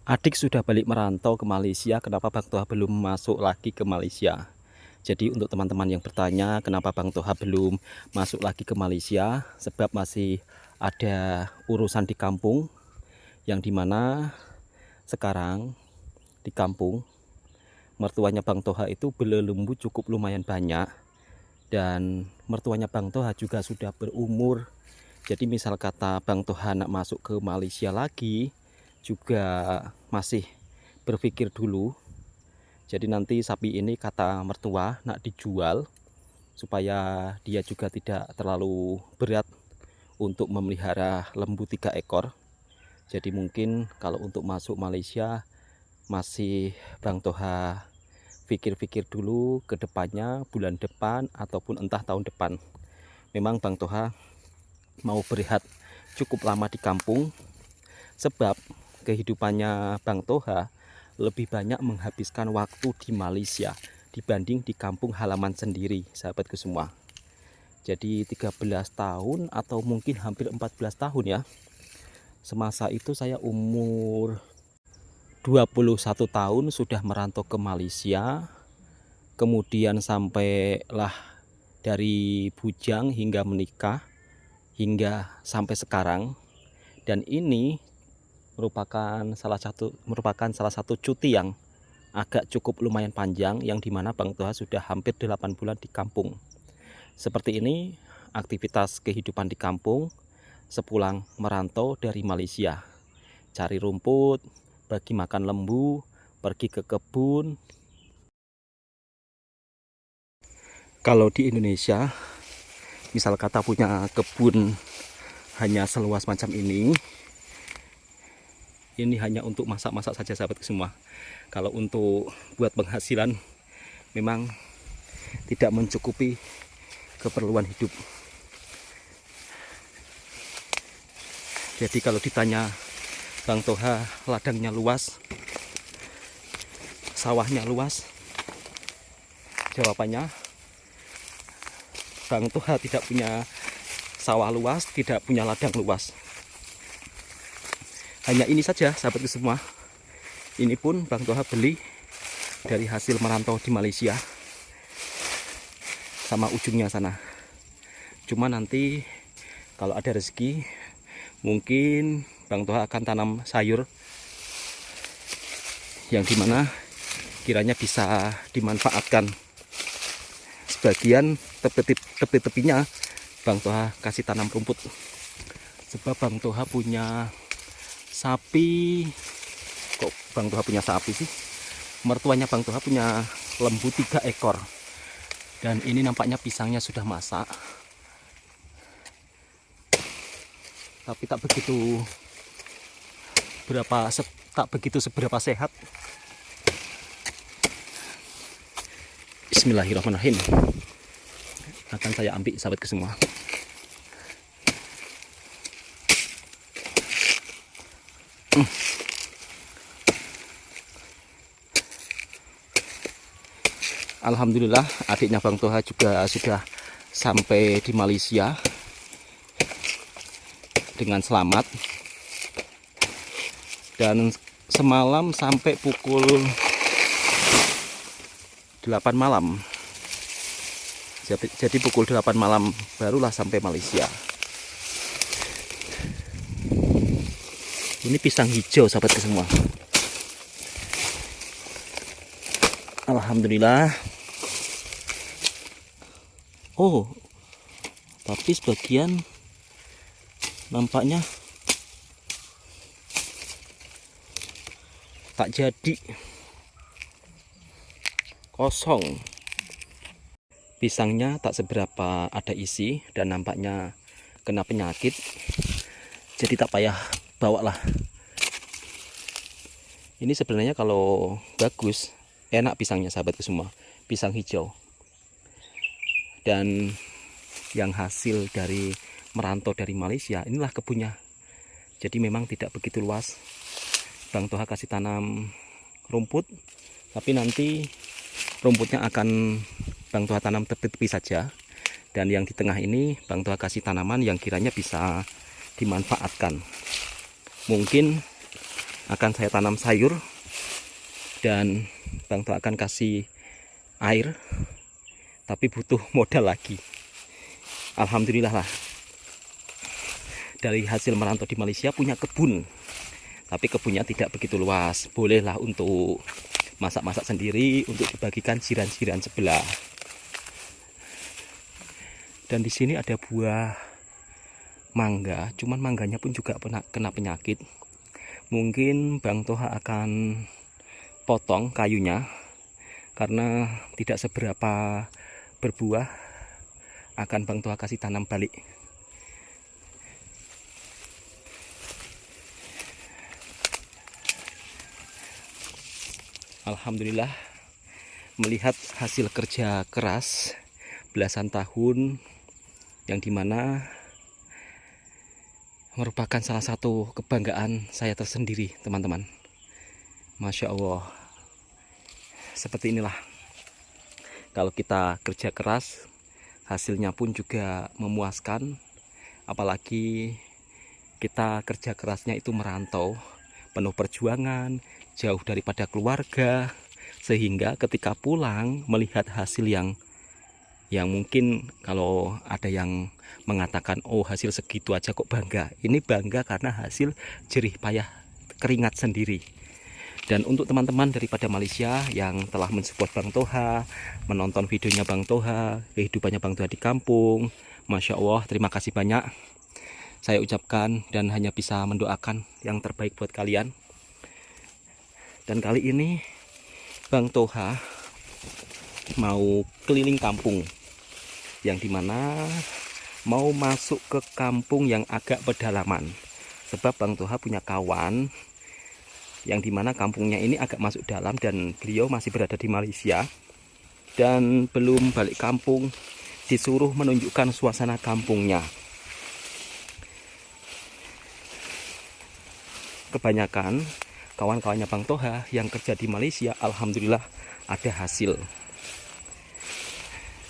Adik sudah balik merantau ke Malaysia, kenapa Bang Toha belum masuk lagi ke Malaysia? Jadi untuk teman-teman yang bertanya kenapa Bang Toha belum masuk lagi ke Malaysia, sebab masih ada urusan di kampung, yang dimana sekarang di kampung mertuanya Bang Toha itu belelumbu cukup lumayan banyak, dan mertuanya Bang Toha juga sudah berumur. Jadi misal kata Bang Toha nak masuk ke Malaysia lagi, juga masih berpikir dulu. Jadi nanti sapi ini kata mertua nak dijual supaya dia juga tidak terlalu berat untuk memelihara lembu 3 ekor. Jadi mungkin kalau untuk masuk Malaysia masih Bang Toha pikir-pikir dulu ke depannya, bulan depan ataupun entah tahun depan. Memang Bang Toha mau berehat cukup lama di kampung, sebab kehidupannya Bang Toha lebih banyak menghabiskan waktu di Malaysia dibanding di kampung halaman sendiri, sahabatku semua. Jadi 13 tahun atau mungkin hampir 14 tahun ya. Semasa itu saya umur 21 tahun sudah merantau ke Malaysia. Kemudian sampailah dari bujang hingga menikah, hingga sampai sekarang. Dan ini merupakan salah satu cuti yang agak cukup lumayan panjang, yang dimana Bang Toha sudah hampir 8 bulan di kampung. Seperti ini aktivitas kehidupan di kampung sepulang merantau dari Malaysia. Cari rumput, bagi makan lembu, pergi ke kebun. Kalau di Indonesia, misal kata punya kebun hanya seluas macam ini hanya untuk masak-masak saja, sahabat semua. Kalau untuk buat penghasilan memang tidak mencukupi keperluan hidup. Jadi kalau ditanya Bang Toha ladangnya luas, sawahnya luas, jawabannya Bang Toha tidak punya sawah luas, tidak punya ladang luas. Hanya ini saja, sahabatku semua. Ini pun Bang Toha beli dari hasil merantau di Malaysia, sama ujungnya sana. Cuma nanti kalau ada rezeki, mungkin Bang Toha akan tanam sayur yang dimana kiranya bisa dimanfaatkan. Sebagian tepi-tepinya Bang Toha kasih tanam rumput, sebab Bang Toha punya sapi. Kok Bang Toha punya sapi sih? Mertuanya Bang Toha punya lembu 3 ekor. Dan ini nampaknya pisangnya sudah masak, tapi tak begitu seberapa sehat. Bismillahirrahmanirrahim. Akan saya ambil, sahabatku semua. Alhamdulillah adiknya Bang Toha juga sudah sampai di Malaysia dengan selamat. Dan semalam sampai pukul 8 malam. Jadi pukul 8 malam barulah sampai Malaysia. Ini pisang hijau, sahabatku semua. Alhamdulillah. Oh, tapi sebagian nampaknya tak jadi, kosong. Pisangnya tak seberapa ada isi dan nampaknya kena penyakit. Jadi tak payah bawa lah. Ini sebenarnya kalau bagus, enak pisangnya, sahabatku semua. Pisang hijau. Dan yang hasil dari merantau dari Malaysia, inilah kebunnya. Jadi memang tidak begitu luas. Bang Toha kasih tanam rumput, tapi nanti rumputnya akan Bang Toha tanam tepi-tepi saja. Dan yang di tengah ini Bang Toha kasih tanaman yang kiranya bisa dimanfaatkan. Mungkin akan saya tanam sayur, dan Bang Toha akan kasih air, tapi butuh modal lagi. Alhamdulillah lah, dari hasil merantau di Malaysia punya kebun, tapi kebunnya tidak begitu luas. Bolehlah untuk masak-masak sendiri, untuk dibagikan jiran-jiran sebelah. Dan di sini ada buah mangga, cuman mangganya pun juga kena penyakit. Mungkin Bang Toha akan potong kayunya karena tidak seberapa berbuah. Akan Bang Toha kasih tanam balik. Alhamdulillah, melihat hasil kerja keras belasan tahun, yang dimana merupakan salah satu kebanggaan saya tersendiri, teman-teman. Masya Allah, seperti inilah kalau kita kerja keras, hasilnya pun juga memuaskan. Apalagi kita kerja kerasnya itu merantau, penuh perjuangan, jauh daripada keluarga, sehingga ketika pulang melihat hasil yang mungkin kalau ada yang mengatakan, oh hasil segitu aja kok bangga. Ini bangga karena hasil jerih payah keringat sendiri. Dan untuk teman-teman daripada Malaysia yang telah mensupport Bang Toha, menonton videonya Bang Toha, kehidupannya Bang Toha di kampung, Masya Allah, terima kasih banyak. Saya ucapkan dan hanya bisa mendoakan yang terbaik buat kalian. Dan kali ini Bang Toha mau keliling kampung, yang dimana mau masuk ke kampung yang agak pedalaman. Sebab Bang Toha punya kawan yang dimana kampungnya ini agak masuk dalam, dan beliau masih berada di Malaysia dan belum balik kampung, disuruh menunjukkan suasana kampungnya. Kebanyakan kawan-kawannya Bang Toha yang kerja di Malaysia, alhamdulillah ada hasil.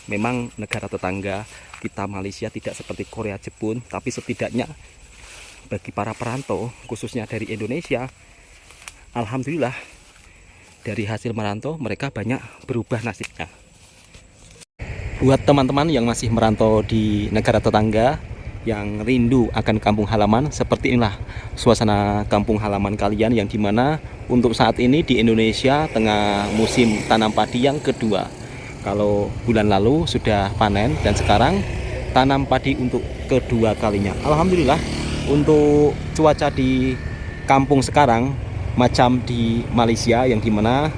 Memang negara tetangga kita Malaysia tidak seperti Korea, Jepun, tapi setidaknya bagi para perantau, khususnya dari Indonesia, alhamdulillah dari hasil merantau mereka banyak berubah nasibnya. Buat teman-teman yang masih merantau di negara tetangga, yang rindu akan kampung halaman, seperti inilah suasana kampung halaman kalian, yang dimana untuk saat ini di Indonesia tengah musim tanam padi yang kedua. Kalau bulan lalu sudah panen, dan sekarang tanam padi untuk kedua kalinya. Alhamdulillah, untuk cuaca di kampung sekarang macam di Malaysia, yang dimana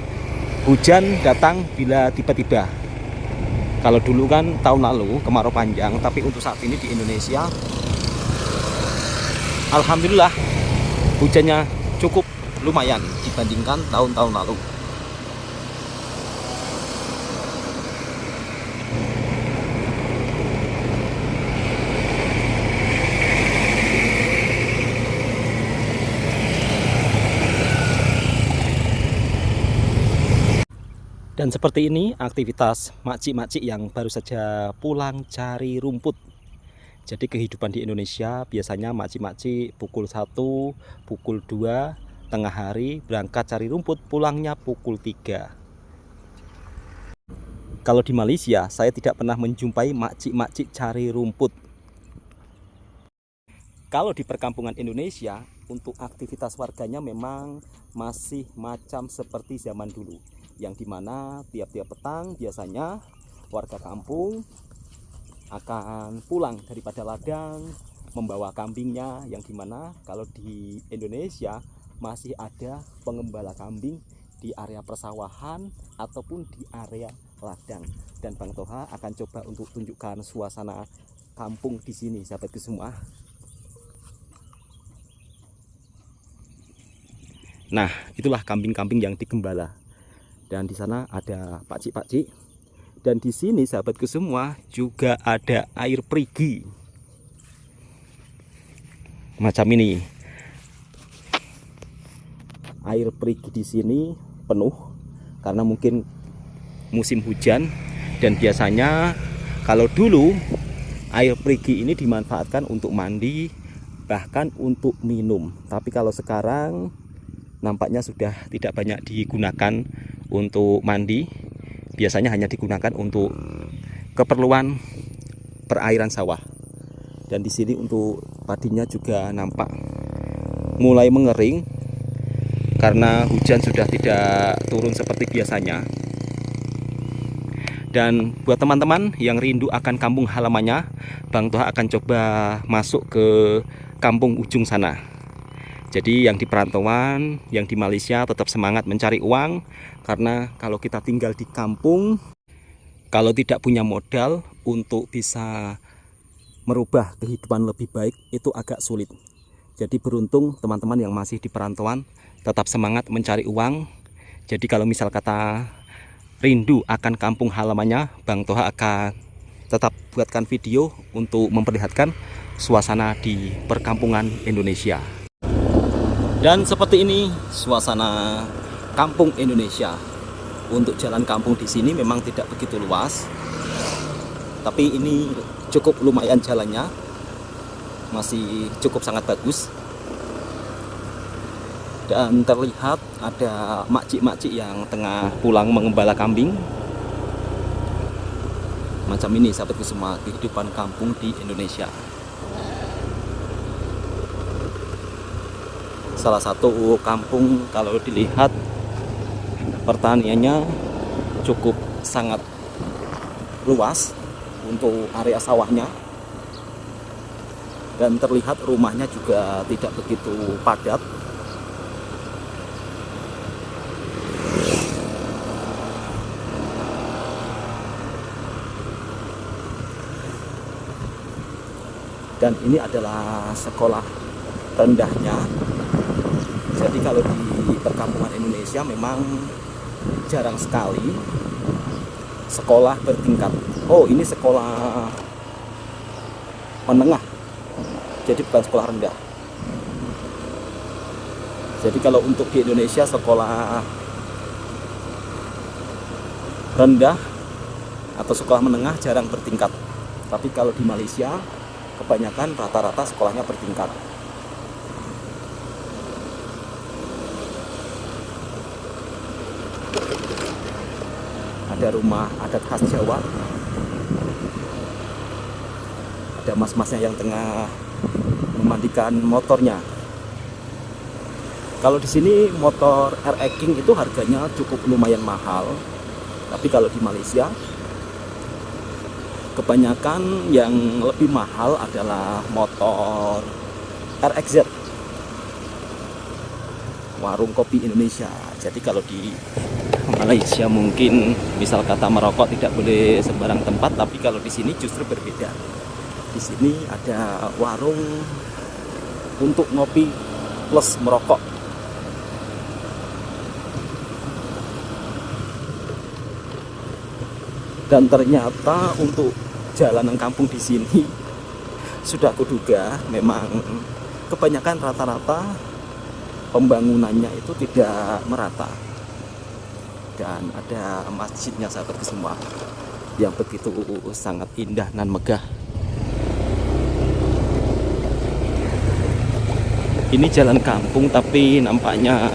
hujan datang bila tiba-tiba. Kalau dulu kan tahun lalu kemarau panjang, tapi untuk saat ini di Indonesia alhamdulillah hujannya cukup lumayan dibandingkan tahun-tahun lalu. Dan seperti ini aktivitas makcik-makcik yang baru saja pulang cari rumput. Jadi kehidupan di Indonesia biasanya makcik-makcik pukul 1, pukul 2, tengah hari berangkat cari rumput, pulangnya pukul 3. Kalau di Malaysia saya tidak pernah menjumpai makcik-makcik cari rumput. Kalau di perkampungan Indonesia, untuk aktivitas warganya memang masih macam seperti zaman dulu, yang dimana tiap-tiap petang biasanya warga kampung akan pulang daripada ladang membawa kambingnya, yang dimana kalau di Indonesia masih ada pengembala kambing di area persawahan ataupun di area ladang. Dan Bang Toha akan coba untuk tunjukkan suasana kampung di sini, sahabatku semua. Nah, itulah kambing-kambing yang digembala. Dan di sana ada pakcik-pakcik. Dan di sini sahabatku semua juga ada air perigi. Macam ini. Air perigi di sini penuh karena mungkin musim hujan, dan biasanya kalau dulu air perigi ini dimanfaatkan untuk mandi, bahkan untuk minum. Tapi kalau sekarang nampaknya sudah tidak banyak digunakan untuk mandi. Biasanya hanya digunakan untuk keperluan perairan sawah. Dan di sini untuk padinya juga nampak mulai mengering karena hujan sudah tidak turun seperti biasanya. Dan buat teman-teman yang rindu akan kampung halamannya, Bang Toha akan coba masuk ke kampung ujung sana. Jadi yang di perantauan, yang di Malaysia tetap semangat mencari uang. Karena kalau kita tinggal di kampung, kalau tidak punya modal untuk bisa merubah kehidupan lebih baik, itu agak sulit. Jadi beruntung teman-teman yang masih di perantauan tetap semangat mencari uang. Jadi kalau misal kata rindu akan kampung halamannya, Bang Toha akan tetap buatkan video untuk memperlihatkan suasana di perkampungan Indonesia. Dan seperti ini suasana kampung Indonesia. Untuk jalan kampung di sini memang tidak begitu luas, tapi ini cukup lumayan jalannya, masih cukup sangat bagus. Dan terlihat ada makcik-makcik yang tengah pulang mengembala kambing. Macam ini sahabatku semua kehidupan kampung di Indonesia. Salah satu kampung kalau dilihat pertaniannya cukup sangat luas untuk area sawahnya. Dan terlihat rumahnya juga tidak begitu padat. Dan ini adalah sekolah rendahnya. Jadi kalau di perkampungan Indonesia memang jarang sekali sekolah bertingkat. Oh, ini sekolah menengah, jadi bukan sekolah rendah. Jadi kalau untuk di Indonesia sekolah rendah atau sekolah menengah jarang bertingkat. Tapi kalau di Malaysia kebanyakan rata-rata sekolahnya bertingkat. Ada rumah adat khas Jawa. Ada mas-masnya yang tengah memandikan motornya. Kalau di sini motor RX King itu harganya cukup lumayan mahal. Tapi kalau di Malaysia kebanyakan yang lebih mahal adalah motor RXZ, warung kopi Indonesia. Jadi kalau di Malaysia mungkin misal kata merokok tidak boleh sembarang tempat, tapi kalau di sini justru berbeda. Di sini ada warung untuk ngopi plus merokok. Dan ternyata untuk jalanan kampung di sini sudah kuduga memang kebanyakan rata-rata pembangunannya itu tidak merata. Dan ada masjidnya sahabat semua yang begitu sangat indah dan megah. Ini jalan kampung tapi nampaknya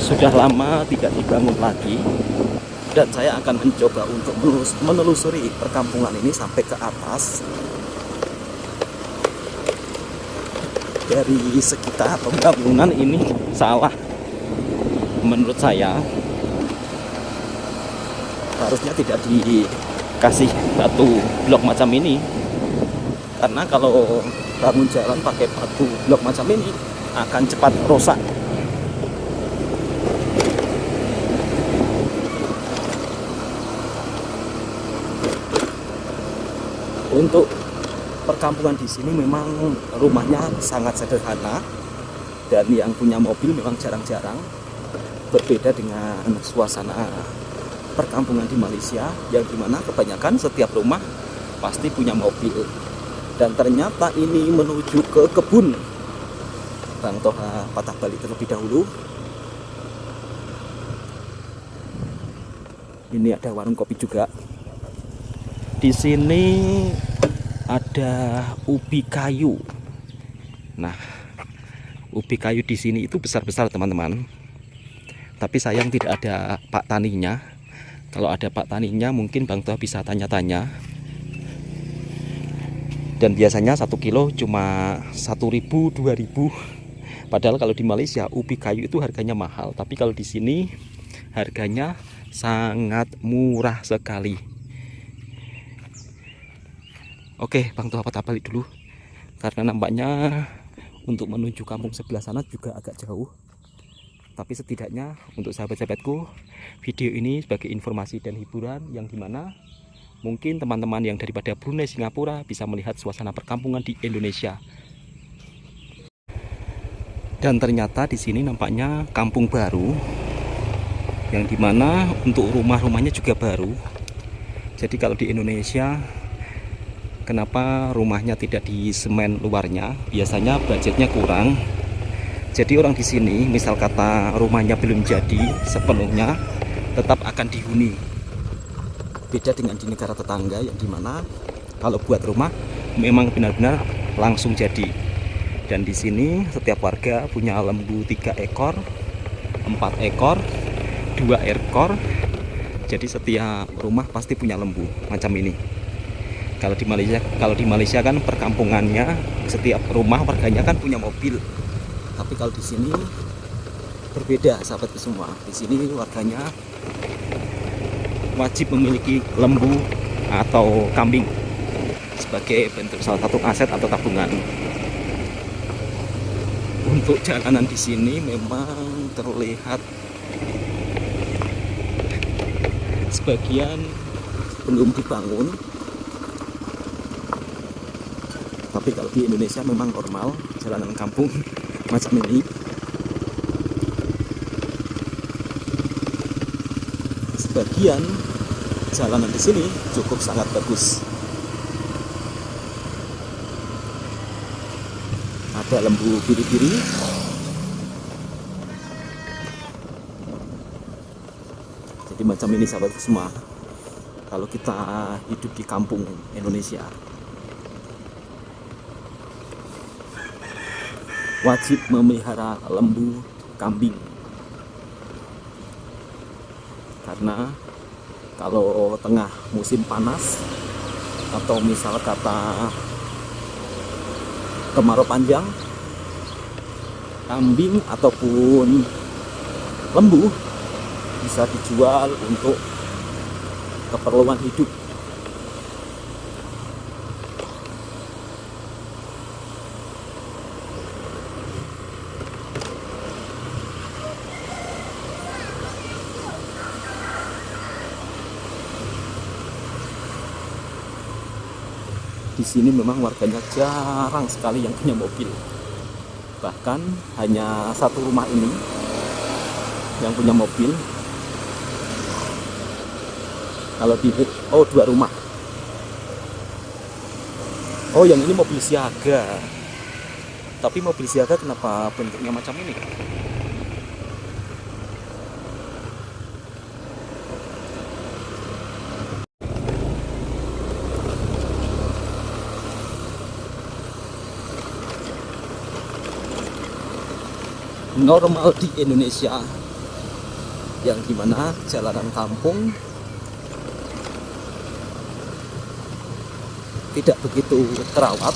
sudah lama tidak dibangun lagi. Dan saya akan mencoba untuk menelusuri perkampungan ini sampai ke atas. Dari sekitar pembangunan ini salah menurut saya. Harusnya tidak dikasih batu blok macam ini, karena kalau bangun jalan pakai batu blok macam ini akan cepat rusak. Untuk perkampungan di sini memang rumahnya sangat sederhana, dan yang punya mobil memang jarang-jarang. Berbeda dengan suasana perkampungan di Malaysia, yang dimana kebanyakan setiap rumah pasti punya mobil. Dan ternyata ini menuju ke kebun. Bang Toha patah balik terlebih dahulu. Ini ada warung kopi juga. Di sini ada ubi kayu. Nah, Ubi kayu di sini itu besar-besar teman-teman. Tapi sayang tidak ada pak taninya. Kalau ada pak taninya mungkin Bang Toha bisa tanya-tanya. Dan biasanya 1 kilo cuma 1.000, 2.000. Padahal kalau di Malaysia ubi kayu itu harganya mahal. Tapi kalau di sini harganya sangat murah sekali. Oke, Bang Toha patah balik dulu. Karena nampaknya untuk menuju kampung sebelah sana juga agak jauh. Tapi setidaknya untuk sahabat-sahabatku, video ini sebagai informasi dan hiburan yang dimana mungkin teman-teman yang daripada Brunei, Singapura bisa melihat suasana perkampungan di Indonesia. Dan ternyata di sini nampaknya kampung baru, yang dimana untuk rumah-rumahnya juga baru. Jadi kalau di Indonesia, kenapa rumahnya tidak di semen luarnya? Biasanya budgetnya kurang. Jadi orang di sini, misal kata rumahnya belum jadi sepenuhnya, tetap akan dihuni. Beda dengan di negara tetangga yang dimana kalau buat rumah memang benar-benar langsung jadi. Dan di sini setiap warga punya lembu 3 ekor, 4 ekor, 2 ekor. Jadi setiap rumah pasti punya lembu macam ini. Kalau di Malaysia kan perkampungannya setiap rumah warganya kan punya mobil. Tapi kalau di sini berbeda, sahabatku semua. Di sini warganya wajib memiliki lembu atau kambing sebagai bentuk salah satu aset atau tabungan. Untuk jalanan di sini memang terlihat sebagian belum dibangun. Tapi kalau di Indonesia memang normal jalanan kampung macam ini. Sebagian jalanan di sini cukup sangat bagus. Ada lembu biri-biri. Jadi macam ini sahabat semua. Kalau kita hidup di kampung Indonesia, wajib memelihara lembu, kambing. Karena kalau tengah musim panas atau misal kata kemarau panjang, kambing ataupun lembu bisa dijual untuk keperluan hidup. Di sini memang warganya jarang sekali yang punya mobil. Bahkan hanya satu rumah ini yang punya mobil. Kalau di dua rumah. Oh, yang ini mobil siaga. Tapi mobil siaga kenapa bentuknya macam ini? Normal di Indonesia yang dimana jalanan kampung tidak begitu terawat.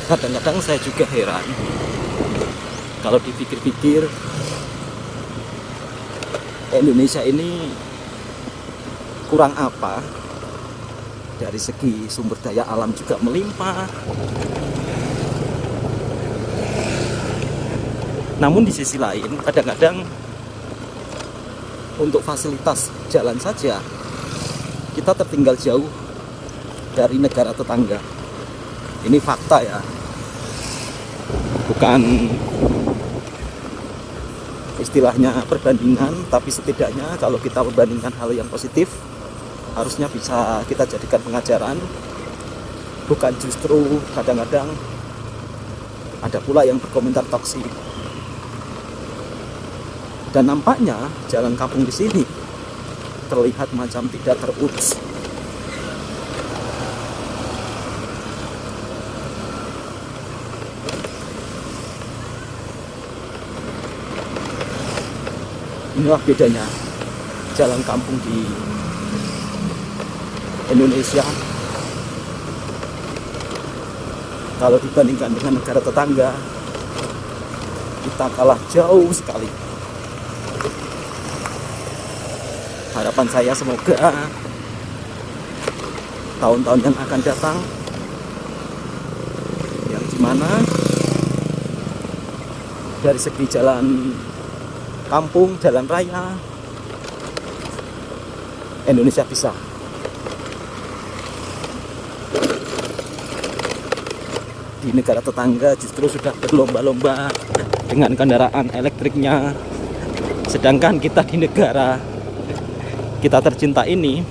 Kadang-kadang saya juga heran kalau dipikir-pikir Indonesia ini kurang apa. Dari segi sumber daya alam juga melimpah. Namun di sisi lain kadang-kadang untuk fasilitas jalan saja kita tertinggal jauh dari negara tetangga. Ini fakta ya. Bukan istilahnya perbandingan, tapi setidaknya kalau kita membandingkan hal yang positif harusnya bisa kita jadikan pengajaran, bukan justru kadang-kadang ada pula yang berkomentar toksik. Dan nampaknya jalan kampung di sini terlihat macam tidak terurus. Inilah bedanya jalan kampung di Indonesia kalau dibandingkan dengan negara tetangga. Kita kalah jauh sekali. Harapan saya semoga tahun-tahun yang akan datang, yang dimana dari segi jalan kampung, jalan raya, Indonesia bisa. Di negara tetangga justru sudah berlomba-lomba dengan kendaraan elektriknya, sedangkan kita di negara kita tercinta ini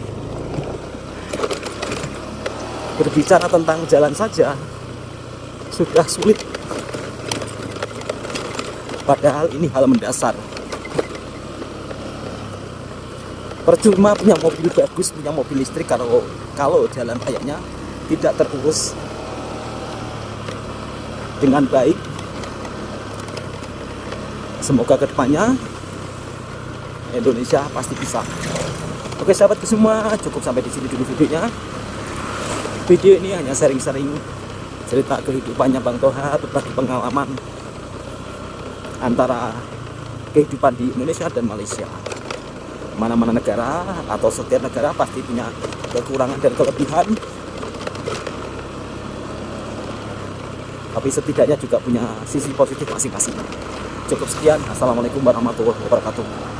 berbicara tentang jalan saja sudah sulit, padahal ini hal mendasar. Percuma punya mobil bagus, punya mobil listrik kalau jalan rayanya tidak terurus dengan baik. Semoga kedepannya Indonesia pasti bisa. Oke sahabatku semua, cukup sampai di sini dulu videonya. Video ini hanya sharing-sharing cerita kehidupannya Bang Toha, berbagi pengalaman antara kehidupan di Indonesia dan Malaysia. Mana-mana negara atau setiap negara pasti punya kekurangan dan kelebihan, tapi setidaknya juga punya sisi positif masing-masing. Cukup sekian. Assalamualaikum warahmatullahi wabarakatuh.